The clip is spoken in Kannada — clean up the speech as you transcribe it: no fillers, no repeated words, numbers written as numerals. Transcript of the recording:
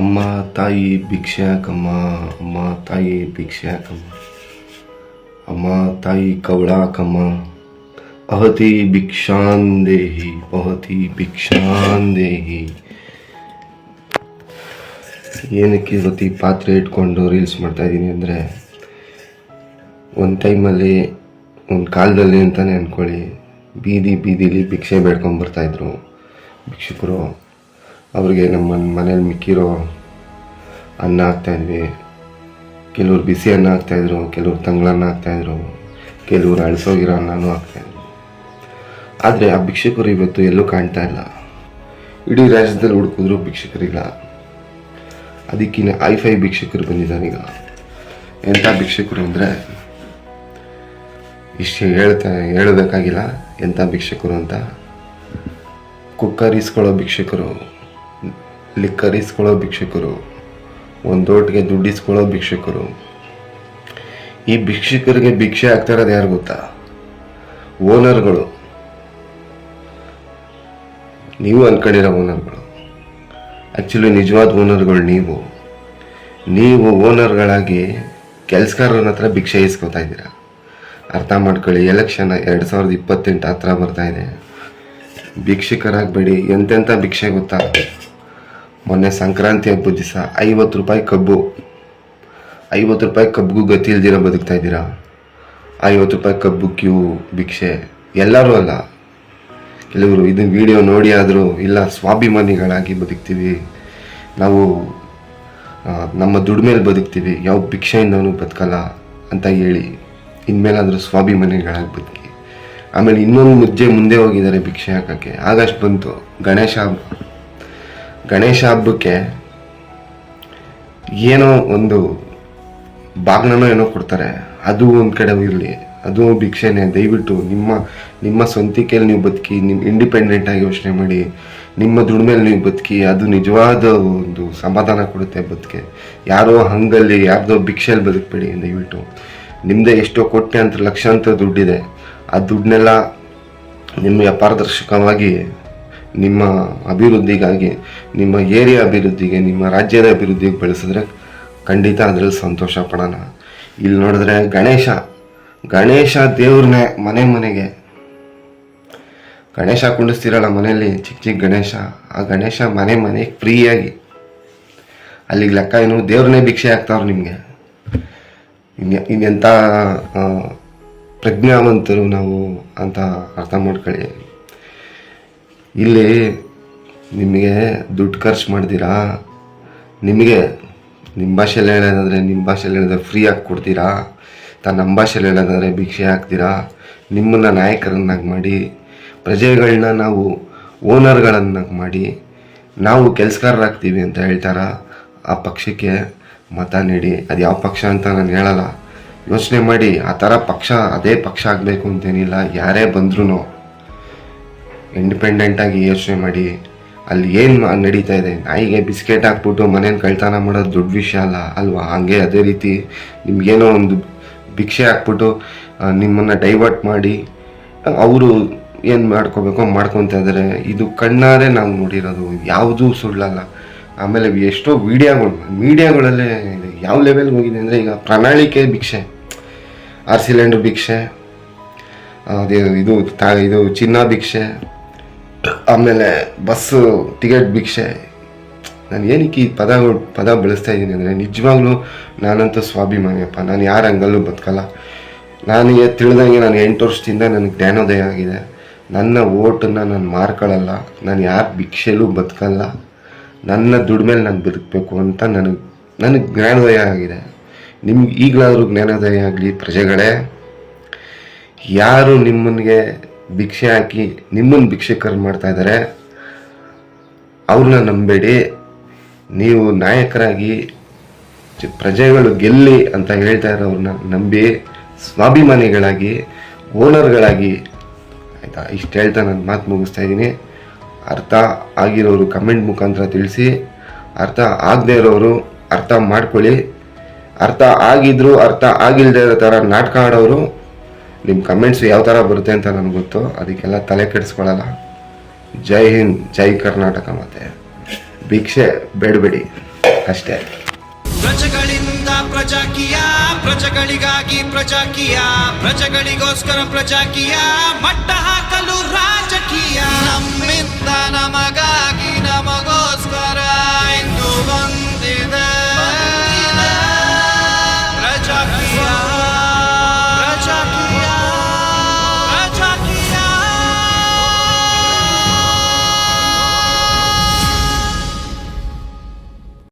ಅಮ್ಮ ತಾಯಿ ಭಿಕ್ಷೆ ಹಾಕಮ್ಮ, ಅಮ್ಮ ತಾಯಿ ಭಿಕ್ಷೆ ಹಾಕಮ್ಮ, ಅಮ್ಮ ತಾಯಿ ಕವಳ ಹಾಕಮ್ಮ, ಅಹತಿ ಭಿಕ್ಷಾಂದೇಹಿ ಅಹತಿ ಭಿಕ್ಷಾಂದೇಹಿ. ಏನಕ್ಕೆ ಇವತ್ತು ಈ ಪಾತ್ರೆ ಇಟ್ಕೊಂಡು ರೀಲ್ಸ್ ಮಾಡ್ತಾಯಿದ್ದೀನಿ ಅಂದರೆ, ಒಂದು ಟೈಮಲ್ಲಿ ಒಂದು ಕಾಲದಲ್ಲಿ ಅಂತಲೇ ಅಂದ್ಕೊಳ್ಳಿ, ಬೀದಿಲಿ ಭಿಕ್ಷೆ ಬೇಡ್ಕೊಂಬರ್ತಾಯಿದ್ರು ಭಿಕ್ಷುಕರು. ಅವ್ರಿಗೆ ನಮ್ಮ ಮನೇಲಿ ಮಿಕ್ಕಿರೋ ಅನ್ನ ಹಾಕ್ತಾಯಿದ್ವಿ. ಕೆಲವ್ರು ಬಿಸಿ ಅನ್ನ ಹಾಕ್ತಾಯಿದ್ರು, ಕೆಲವ್ರು ತಂಗಳನ್ನ ಹಾಕ್ತಾಯಿದ್ರು, ಕೆಲವ್ರು ಅಳಿಸೋಗಿರೋ ಅನ್ನನೂ ಹಾಕ್ತಾಯಿದ್ರು. ಆದರೆ ಆ ಭಿಕ್ಷುಕರು ಇವತ್ತು ಎಲ್ಲೂ ಕಾಣ್ತಾ ಇಲ್ಲ. ಇಡೀ ರಾಜ್ಯದಲ್ಲಿ ಹುಡುಕಿದ್ರು ಭಿಕ್ಷುಕರಿಲ್ಲ. ಅದಕ್ಕಿನ್ನ ಐಫೈ ಭಿಕ್ಷುಕರು ಬಂದಿದ್ದಾರೆ ಈಗ. ಎಂಥ ಭಿಕ್ಷುಕರು ಅಂದರೆ ಇಷ್ಟು ಹೇಳಬೇಕಾಗಿಲ್ಲ ಎಂಥ ಭಿಕ್ಷುಕರು ಅಂತ. ಕುಕ್ಕರ್ ಇಸ್ಕೊಳ್ಳೋ ಭಿಕ್ಷುಕರು, ಲಿಕ್ಕರ್ ಇಸ್ಕೊಳ್ಳೋ ಭಿಕ್ಷುಕರು, ಒಂದೋಟಿಗೆ ದುಡ್ಡು ಇಸ್ಕೊಳ್ಳೋ ಭಿಕ್ಷುಕರು. ಈ ಭಿಕ್ಷುಕರಿಗೆ ಭಿಕ್ಷೆ ಆಗ್ತಾ ಇರೋದು ಯಾರು ಗೊತ್ತಾ? ಓನರ್ಗಳು. ನೀವು ಅನ್ಕೊಂಡಿರೋ ಓನರ್ಗಳು. ಆ್ಯಕ್ಚುಲಿ ನಿಜವಾದ ಓನರ್ಗಳು ನೀವು ಓನರ್ಗಳಾಗಿ ಕೆಲಸಗಾರನ ಹತ್ರ ಭಿಕ್ಷೆ ಇಸ್ಕೊತಾ ಇದ್ದೀರಾ. ಅರ್ಥ ಮಾಡ್ಕೊಳ್ಳಿ. ಎಲೆಕ್ಷನ್ 2028 ಹತ್ರ ಬರ್ತಾ ಇದೆ. ಭಿಕ್ಷುಕರಾಗಬೇಡಿ. ಎಂತೆಂಥ ಭಿಕ್ಷೆ ಗೊತ್ತಾ? ಮೊನ್ನೆ ಸಂಕ್ರಾಂತಿ ಹಬ್ಬದ ದಿವಸ 50 ರೂಪಾಯಿ ಕಬ್ಬು, 50 ರೂಪಾಯಿ ಕಬ್ಬಿಗೂ ಗತಿ ಇಲ್ದಿರೋ ಬದುಕ್ತಾ ಇದ್ದೀರಾ. 50 ರೂಪಾಯಿ ಕಬ್ಬು ಕ್ಯೂ ಭಿಕ್ಷೆ. ಎಲ್ಲರೂ ಅಲ್ಲ, ಕೆಲವರು ಇದನ್ನ ವಿಡಿಯೋ ನೋಡಿ ಆದರೂ ಇಲ್ಲ ಸ್ವಾಭಿಮಾನಿಗಳಾಗಿ ಬದುಕ್ತೀವಿ ನಾವು, ನಮ್ಮ ದುಡ್ಡು ಮೇಲೆ ಬದುಕ್ತೀವಿ, ಯಾವ ಭಿಕ್ಷೆಯಿಂದನೂ ಬದುಕಲ್ಲ ಅಂತ ಹೇಳಿ ಇನ್ಮೇಲಾದರೂ ಸ್ವಾಭಿಮಾನಿಗಳಾಗಿ ಬದುಕಿ. ಆಮೇಲೆ ಇನ್ನೊಂದು ಮುಂದೆ ಹೋಗಿದ್ದಾರೆ ಭಿಕ್ಷೆ ಹಾಕೋಕ್ಕೆ. ಆಗಸ್ಟ್ ಬಂತು, ಗಣೇಶ ಹಬ್ಬಕ್ಕೆ ಏನೋ ಒಂದು ಬಾಗ್ನೋ ಏನೋ ಕೊಡ್ತಾರೆ. ಅದು ಒಂದು ಕಡೆ ಇರಲಿ, ಅದು ಭಿಕ್ಷೆನೇ. ದಯವಿಟ್ಟು ನಿಮ್ಮ ಸ್ವಂತಿಕೆಯಲ್ಲಿ ನೀವು ಬದುಕಿ, ನಿಮ್ಮ ಇಂಡಿಪೆಂಡೆಂಟಾಗಿ ಯೋಚನೆ ಮಾಡಿ, ನಿಮ್ಮ ದುಡಿಮೇಲೆ ನೀವು ಬದುಕಿ. ಅದು ನಿಜವಾದ ಒಂದು ಸಮಾಧಾನ ಕೊಡುತ್ತೆ ಬದುಕೆ. ಯಾರೋ ಹಂಗಲ್ಲಿ ಯಾರ್ದೋ ಭಿಕ್ಷೆಯಲ್ಲಿ ಬದುಕಬೇಡಿ ದಯವಿಟ್ಟು. ನಿಮ್ಮದೇ ಎಷ್ಟೋ ಕೋಟ್ಯಾಂತರ ಲಕ್ಷಾಂತರ ದುಡ್ಡಿದೆ. ಆ ದುಡ್ಡನ್ನೆಲ್ಲ ನಿಮ್ಮ ಪಾರದರ್ಶಕವಾಗಿ ನಿಮ್ಮ ಅಭಿವೃದ್ಧಿಗಾಗಿ, ನಿಮ್ಮ ಏರಿಯಾ ಅಭಿವೃದ್ಧಿಗೆ, ನಿಮ್ಮ ರಾಜ್ಯದ ಅಭಿವೃದ್ಧಿಗೆ ಬಳಸಿದ್ರೆ ಖಂಡಿತ ಅದರಲ್ಲಿ ಸಂತೋಷ ಪಡೋಣ. ಇಲ್ಲಿ ನೋಡಿದ್ರೆ ಗಣೇಶ ದೇವ್ರನ್ನೇ ಮನೆಗೆ ಗಣೇಶ ಕುಂಡಿಸ್ತಿರಲ್ಲ ಮನೆಯಲ್ಲಿ, ಚಿಕ್ಕ ಗಣೇಶ. ಆ ಗಣೇಶ ಮನೆಗೆ ಫ್ರೀಯಾಗಿ ಅಲ್ಲಿಗೆ ಲೆಕ್ಕ ಏನು, ದೇವ್ರನ್ನೇ ಭಿಕ್ಷೆ ಹಾಕ್ತಾವ್ರು ನಿಮಗೆ. ಇನ್ನೆಂಥ ಪ್ರಜ್ಞಾವಂತರು ನಾವು ಅಂತ ಅರ್ಥ ಮಾಡ್ಕೊಳ್ಳಿ. ಇಲ್ಲಿ ನಿಮಗೆ ದುಡ್ಡು ಖರ್ಚು ಮಾಡ್ತೀರಾ, ನಿಮಗೆ ನಿಮ್ಮ ಭಾಷೆಯಲ್ಲಿ ಹೇಳೋದಾದರೆ ನಿಮ್ಮ ಭಾಷೆಯಲ್ಲಿ ಹೇಳಿದ್ರೆ ಫ್ರೀಯಾಗಿ ಕೊಡ್ತೀರಾ, ನಮ್ಮ ಭಾಷೆಯಲ್ಲಿ ಹೇಳೋದಾದರೆ ಭಿಕ್ಷೆ ಹಾಕ್ತೀರಾ. ನಿಮ್ಮನ್ನು ನಾಯಕರನ್ನಾಗಿ ಮಾಡಿ, ಪ್ರಜೆಗಳನ್ನ ನಾವು ಓನರ್ಗಳನ್ನಾಗಿ ಮಾಡಿ, ನಾವು ಕೆಲಸಗಾರರಾಗ್ತೀವಿ ಅಂತ ಹೇಳ್ತಾರ. ಆ ಪಕ್ಷಕ್ಕೆ ಮತ ನೀಡಿ. ಅದು ಯಾವ ಪಕ್ಷ ಅಂತ ನಾನು ಹೇಳಲ್ಲ, ಯೋಚನೆ ಮಾಡಿ. ಆ ಥರ ಪಕ್ಷ ಅದೇ ಪಕ್ಷ ಆಗಬೇಕು ಅಂತೇನಿಲ್ಲ. ಯಾರೇ ಬಂದ್ರೂ ಇಂಡಿಪೆಂಡೆಂಟಾಗಿ ಯೋಚನೆ ಮಾಡಿ. ಅಲ್ಲಿ ಏನು ನಡೀತಾ ಇದೆ, ನಾಯಿಗೆ ಬಿಸ್ಕೆಟ್ ಹಾಕ್ಬಿಟ್ಟು ಮನೇನ ಕಳ್ತನ ಮಾಡೋದು ದೊಡ್ಡ ವಿಷಯ ಅಲ್ವಾ? ಹಾಗೆ ಅದೇ ರೀತಿ ನಿಮಗೇನೋ ಒಂದು ಭಿಕ್ಷೆ ಹಾಕ್ಬಿಟ್ಟು ನಿಮ್ಮನ್ನು ಡೈವರ್ಟ್ ಮಾಡಿ ಅವರು ಏನು ಮಾಡ್ಕೋಬೇಕೋ ಮಾಡ್ಕೊತಾ ಇದ್ದಾರೆ. ಇದು ಕಣ್ಣಾರೆ ನಾವು ನೋಡಿರೋದು, ಯಾವುದೂ ಸುಳ್ಳಲ್ಲ. ಆಮೇಲೆ ಎಷ್ಟೋ ಮೀಡಿಯಾಗಳಲ್ಲೇ ಯಾವ ಲೆವೆಲ್ಗೆ ಹೋಗಿದೆ ಅಂದರೆ, ಈಗ ಪ್ರಣಾಳಿಕೆ ಭಿಕ್ಷೆ, 6 ಸಿಲಿಂಡರ್ ಭಿಕ್ಷೆ, ಅದೇ ಇದು ಚಿನ್ನ ಭಿಕ್ಷೆ, ಆಮೇಲೆ ಬಸ್ಸು ಟಿಕೆಟ್ ಭಿಕ್ಷೆ. ನಾನು ಏನಕ್ಕೆ ಈ ಪದ ಬಳಸ್ತಾ ಇದ್ದೀನಿ ಅಂದರೆ, ನಿಜವಾಗ್ಲೂ ನಾನಂತೂ ಸ್ವಾಭಿಮಾನಿಯಪ್ಪ. ನಾನು ಯಾರ ಹಂಗಲ್ಲೂ ಬದುಕಲ್ಲ. ನನಗೆ ತಿಳಿದಂಗೆ ನಾನು 8 ವರ್ಷದಿಂದ ನನಗೆ ಜ್ಞಾನೋದಯ ಆಗಿದೆ. ನನ್ನ ಓಟನ್ನು ನಾನು ಮಾರ್ಕೊಳ್ಳಲ್ಲ. ನಾನು ಯಾರ ಭಿಕ್ಷೆಲೂ ಬದುಕಲ್ಲ. ನನ್ನ ದುಡ್ಡು ಮೇಲೆ ನಾನು ಬದುಕಬೇಕು ಅಂತ ನನಗೆ ಜ್ಞಾನೋದಯ ಆಗಿದೆ. ನಿಮ್ಗೆ ಈಗಲಾದರೂ ಜ್ಞಾನೋದಯ ಆಗಲಿ ಪ್ರಜೆಗಳೇ. ಯಾರು ನಿಮ್ಮನಿಗೆ ಭಿಕ್ಷೆ ಹಾಕಿ ನಿಮ್ಮನ್ನು ಭಿಕ್ಷಕರು ಮಾಡ್ತಾ ಇದ್ದಾರೆ ಅವ್ರನ್ನ ನಂಬೇಡಿ. ನೀವು ನಾಯಕರಾಗಿ ಪ್ರಜೆಗಳು ಗೆಲ್ಲಿ ಅಂತ ಹೇಳ್ತಾ ಇರೋವ್ರನ್ನ ನಂಬಿ ಸ್ವಾಭಿಮಾನಿಗಳಾಗಿ, ಓನರ್ಗಳಾಗಿ. ಆಯಿತಾ? ಇಷ್ಟು ಹೇಳ್ತಾ ನಾನು ಮಾತು ಮುಗಿಸ್ತಾ ಇದ್ದೀನಿ. ಅರ್ಥ ಆಗಿರೋರು ಕಮೆಂಟ್ ಮುಖಾಂತರ ತಿಳಿಸಿ, ಅರ್ಥ ಆಗದೆ ಇರೋರು ಅರ್ಥ ಮಾಡ್ಕೊಳ್ಳಿ. ಅರ್ಥ ಆಗಿದ್ರು ಅರ್ಥ ಆಗಿಲ್ಲದೆ ಇರೋ ಥರ ನಾಟಕ ಆಡೋರು ನಿಮ್ಮ ಕಮೆಂಟ್ಸ್ ಯಾವ ಥರ ಬರುತ್ತೆ ಅಂತ ನನಗೆ ಗೊತ್ತು. ಅದಕ್ಕೆಲ್ಲ ತಲೆ ಕೆಡಿಸ್ಕೊಳ್ಳಲ್ಲ. ಜೈ ಹಿಂದ್, ಜೈ ಕರ್ನಾಟಕ. ಮತ್ತು ಭಿಕ್ಷೆ ಬೇಡಬೇಡಿ. ಅಷ್ಟೇ. ಪ್ರಜೆಗಳಿಂದ ಪ್ರಜಾಕೀಯ, ಪ್ರಜೆಗಳಿಗಾಗಿ ಪ್ರಜಾಕೀಯ, ಪ್ರಜೆಗಳಿಗೋಸ್ಕರ ಪ್ರಜಾಕೀಯ, ಮಟ್ಟ ಹಾಕಲು ರಾಜಕೀಯ, ನಮ್ಮಿಂದ ನಮಗಾಗಿ